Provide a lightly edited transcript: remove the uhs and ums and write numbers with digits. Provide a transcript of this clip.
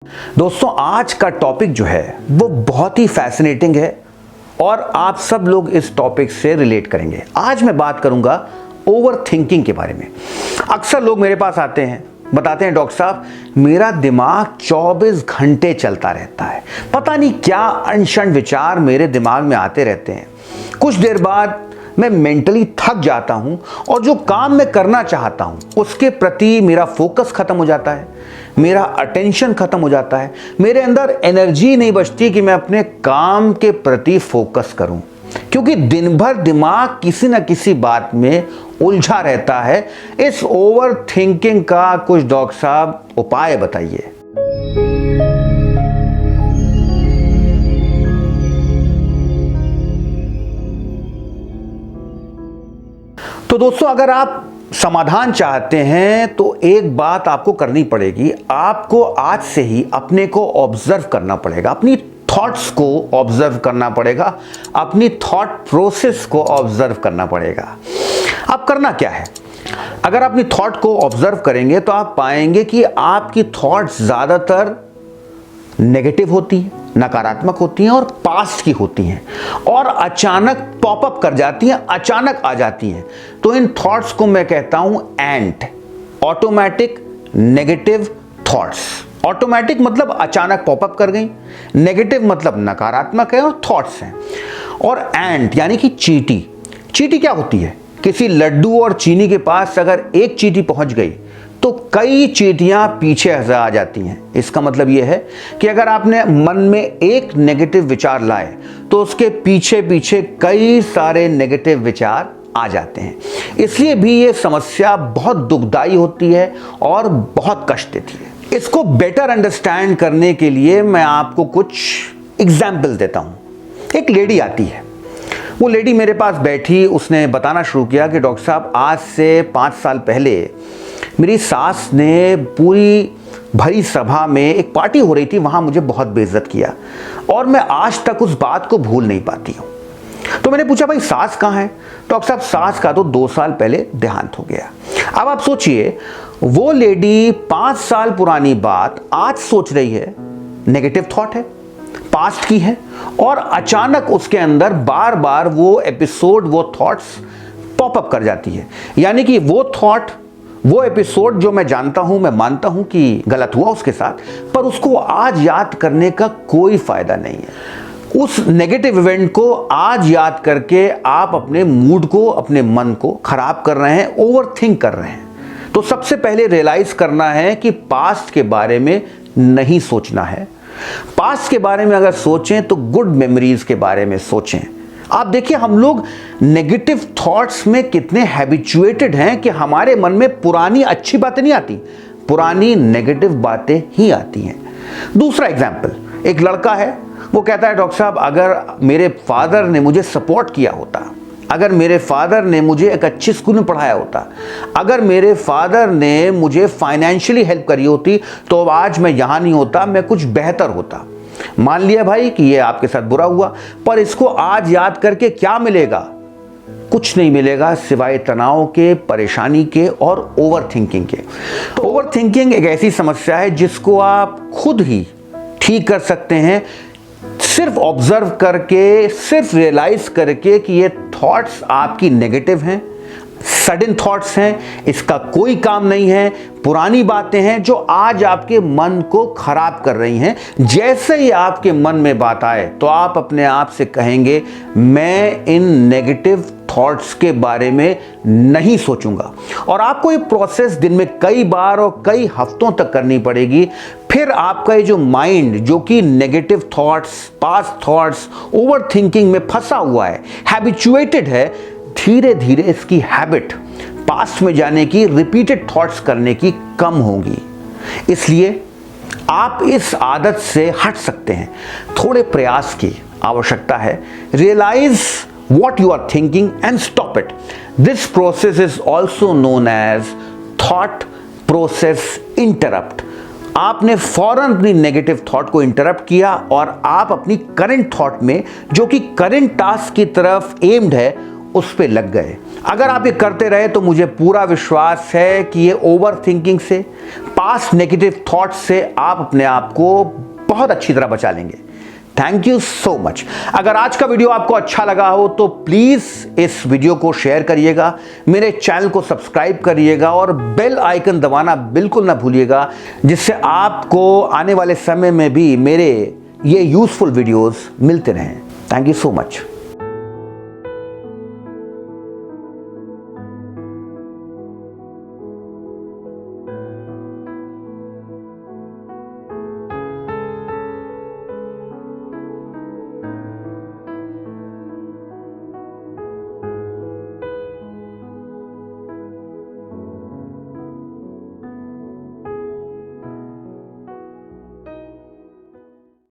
दोस्तों आज का टॉपिक जो है वो बहुत ही फैसिनेटिंग है और आप सब लोग इस टॉपिक से रिलेट करेंगे। आज मैं बात करूंगा ओवर थिंकिंग के बारे में। अक्सर लोग मेरे पास आते हैं, बताते हैं डॉक्टर साहब मेरा दिमाग 24 घंटे चलता रहता है, पता नहीं क्या अनशन विचार मेरे दिमाग में आते रहते हैं। कुछ देर बाद मैं मेंटली थक जाता हूं और जो काम मैं करना चाहता हूं उसके प्रति मेरा फोकस खत्म हो जाता है, मेरा अटेंशन खत्म हो जाता है, मेरे अंदर एनर्जी नहीं बचती कि मैं अपने काम के प्रति फोकस करूं, क्योंकि दिन भर दिमाग किसी न किसी बात में उलझा रहता है। इस ओवर थिंकिंग का कुछ डॉक्टर साहब उपाय बताइए। तो दोस्तों अगर आप समाधान चाहते हैं तो एक बात आपको करनी पड़ेगी, आपको आज से ही अपने को ऑब्जर्व करना पड़ेगा, अपनी थॉट्स को ऑब्जर्व करना पड़ेगा, अपनी थॉट प्रोसेस को ऑब्जर्व करना पड़ेगा। अब करना क्या है, अगर अपनी थॉट को ऑब्जर्व करेंगे तो आप पाएंगे कि आपकी थॉट्स ज़्यादातर नेगेटिव होती हैं, नकारात्मक होती हैं और पास्ट की होती हैं और अचानक पॉपअप कर जाती हैं, अचानक आ जाती हैं। तो इन थॉट्स को मैं कहता हूं एंट, ऑटोमेटिक नेगेटिव थॉट्स। ऑटोमेटिक मतलब अचानक पॉपअप कर गई, नेगेटिव मतलब नकारात्मक है और थॉट्स हैं। और एंट यानी कि चींटी। चींटी क्या होती है, किसी लड्डू और चीनी के पास अगर एक चींटी पहुंच गई तो कई चींटियां पीछे आ जाती हैं। इसका मतलब यह है कि अगर आपने मन में एक नेगेटिव विचार लाए तो उसके पीछे पीछे कई सारे नेगेटिव विचार आ जाते हैं। इसलिए भी ये समस्या बहुत दुखदाई होती है और बहुत कष्ट देती है। इसको बेटर अंडरस्टैंड करने के लिए मैं आपको कुछ एग्जाम्पल देता हूं। एक लेडी आती है, वो लेडी मेरे पास बैठी, उसने बताना शुरू किया कि डॉक्टर साहब आज से 5 साल पहले मेरी सास ने पूरी भरी सभा में, एक पार्टी हो रही थी, वहां मुझे बहुत बेइज्जत किया और मैं आज तक उस बात को भूल नहीं पाती हूं। तो मैंने पूछा भाई सास कहां है? डॉक्टर साहब सास का तो 2 साल पहले देहांत हो गया। अब आप सोचिए, वो लेडी 5 साल पुरानी बात आज सोच रही है, नेगेटिव थॉट है, पास्ट की है और अचानक उसके अंदर बार बार वो एपिसोड, वो थॉट्स पॉपअप कर जाती है। यानी कि वो थॉट, वो एपिसोड जो मैं जानता हूं, मैं मानता हूं कि गलत हुआ उसके साथ, पर उसको आज याद करने का कोई फायदा नहीं है। उस नेगेटिव इवेंट को आज याद करके आप अपने मूड को, अपने मन को खराब कर रहे हैं, ओवर थिंक कर रहे हैं। तो सबसे पहले रियलाइज करना है कि पास्ट के बारे में नहीं सोचना है। पास्ट के बारे में अगर सोचें तो गुड मेमोरीज के बारे में सोचें। आप देखिए हम लोग नेगेटिव थॉट्स में कितने हैबिचुएटेड हैं कि हमारे मन में पुरानी अच्छी बातें नहीं आती, पुरानी नेगेटिव बातें ही आती हैं। दूसरा एग्जाम्पल, एक लड़का है, वो कहता है डॉक्टर साहब अगर मेरे फादर ने मुझे सपोर्ट किया होता, अगर मेरे फादर ने मुझे एक अच्छी स्कूल में पढ़ाया होता, अगर मेरे फादर ने मुझे फाइनेंशियली हेल्प करी होती तो आज मैं यहां नहीं होता, मैं कुछ बेहतर होता। मान लिया भाई कि ये आपके साथ बुरा हुआ, पर इसको आज याद करके क्या मिलेगा? कुछ नहीं मिलेगा सिवाय तनाव के, परेशानी के और ओवर थिंकिंग के। तो ओवर थिंकिंग एक ऐसी समस्या है जिसको आप खुद ही ठीक कर सकते हैं, सिर्फ ऑब्जर्व करके, सिर्फ रियलाइज करके कि ये थॉट्स आपकी नेगेटिव हैं, सडन थॉट्स हैं, इसका कोई काम नहीं है, पुरानी बातें हैं जो आज आपके मन को खराब कर रही हैं। जैसे ही आपके मन में बात आए तो आप अपने आप से कहेंगे मैं इन नेगेटिव थॉट्स के बारे में नहीं सोचूंगा। और आपको ये प्रोसेस दिन में कई बार और कई हफ्तों तक करनी पड़ेगी। फिर आपका ये जो माइंड, जो कि negative thoughts, past thoughts, over thinking में फंसा हुआ है, हैबिचुएटेड है, धीरे धीरे इसकी हैबिट पास्ट में जाने की, रिपीटेड थॉट्स करने की कम होगी। इसलिए आप इस आदत से हट सकते हैं। थोड़े प्रयास की आवश्यकता है। Realise what you are thinking and stop it. This process is also known as thought process interrupt. आपने फौरन अपनी नेगेटिव थॉट को इंटरप्ट किया और आप अपनी करंट थॉट में, जो कि करंट टास्क की तरफ एम्ड है, उस पे लग गए। अगर आप ये करते रहे तो मुझे पूरा विश्वास है कि ये ओवर थिंकिंग से, पास्ट नेगेटिव थॉट्स से आप अपने आप को बहुत अच्छी तरह बचा लेंगे। Thank you so much. अगर आज का वीडियो आपको अच्छा लगा हो तो प्लीज इस वीडियो को शेयर करिएगा, मेरे चैनल को सब्सक्राइब करिएगा और बेल आइकन दबाना बिल्कुल ना भूलिएगा, जिससे आपको आने वाले समय में भी मेरे ये यूजफुल वीडियोस मिलते रहें। Thank you so much.